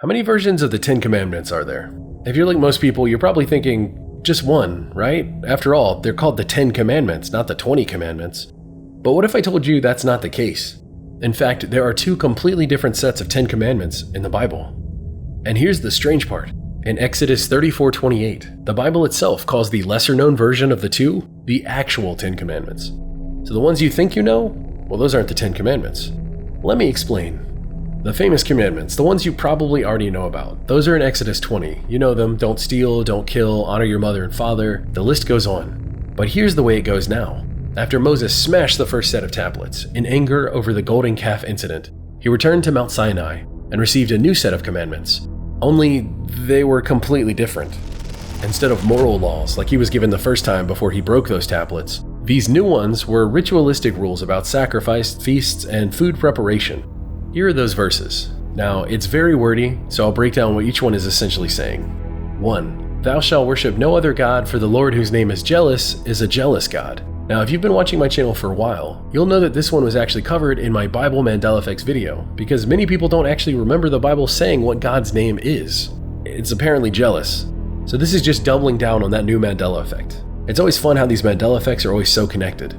How many versions of the Ten Commandments are there? If you're like most people, you're probably thinking, just one, right? After all, they're called the 10 Commandments, not the 20 Commandments. But what if I told you that's not the case? In fact, there are two completely different sets of 10 Commandments in the Bible. And here's the strange part. In Exodus 34:28, the Bible itself calls the lesser-known version of the two the actual 10 Commandments. So the ones you think you know, well, those aren't the 10 Commandments. Let me explain. The famous commandments, the ones you probably already know about, those are in Exodus 20. You know them: don't steal, don't kill, honor your mother and father. The list goes on. But here's the way it goes now. After Moses smashed the first set of tablets in anger over the golden calf incident, he returned to Mount Sinai and received a new set of commandments. Only they were completely different. Instead of moral laws like he was given the first time before he broke those tablets, these new ones were ritualistic rules about sacrifice, feasts, and food preparation. Here are those verses. Now, it's very wordy, so I'll break down what each one is essentially saying. 1. Thou shalt worship no other God, for the Lord whose name is jealous is a jealous God. Now, if you've been watching my channel for a while, you'll know that this one was actually covered in my Bible Mandela effects video, because many people don't actually remember the Bible saying what God's name is. It's apparently jealous. So this is just doubling down on that new Mandela effect. It's always fun how these Mandela effects are always so connected.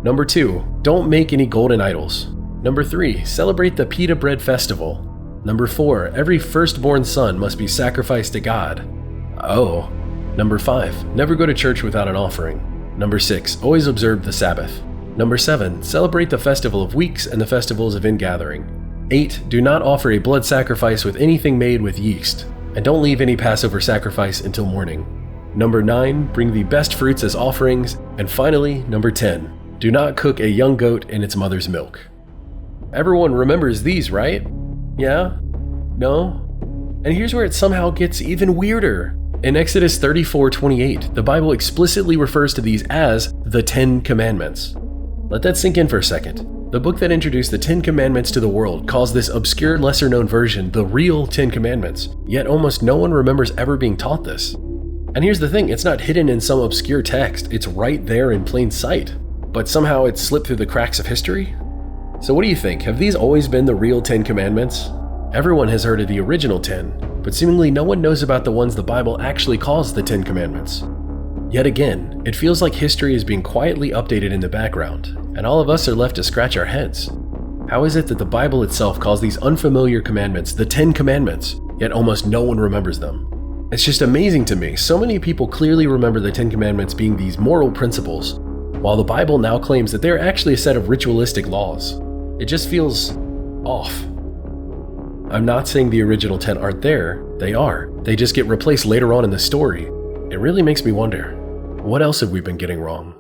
Number 2, don't make any golden idols. Number 3, celebrate the pita bread festival. Number 4, every firstborn son must be sacrificed to God. Oh. Number 5, never go to church without an offering. Number 6, always observe the Sabbath. Number 7, celebrate the festival of weeks and the festivals of ingathering. 8, do not offer a blood sacrifice with anything made with yeast. And don't leave any Passover sacrifice until morning. Number 9, bring the best fruits as offerings. And finally, number 10, do not cook a young goat in its mother's milk. Everyone remembers these, right? Yeah? No? And here's where it somehow gets even weirder. In Exodus 34:28, the Bible explicitly refers to these as the 10 Commandments. Let that sink in for a second. The book that introduced the 10 Commandments to the world calls this obscure, lesser-known version the real 10 Commandments, yet almost no one remembers ever being taught this. And here's the thing, it's not hidden in some obscure text, it's right there in plain sight. But somehow it slipped through the cracks of history? So what do you think? Have these always been the real 10 Commandments? Everyone has heard of the original 10, but seemingly no one knows about the ones the Bible actually calls the 10 Commandments. Yet again, it feels like history is being quietly updated in the background, and all of us are left to scratch our heads. How is it that the Bible itself calls these unfamiliar commandments the 10 Commandments, yet almost no one remembers them? It's just amazing to me. So many people clearly remember the 10 Commandments being these moral principles, while the Bible now claims that they're actually a set of ritualistic laws. It just feels off. I'm not saying the original 10 aren't there, they are. They just get replaced later on in the story. It really makes me wonder, what else have we been getting wrong?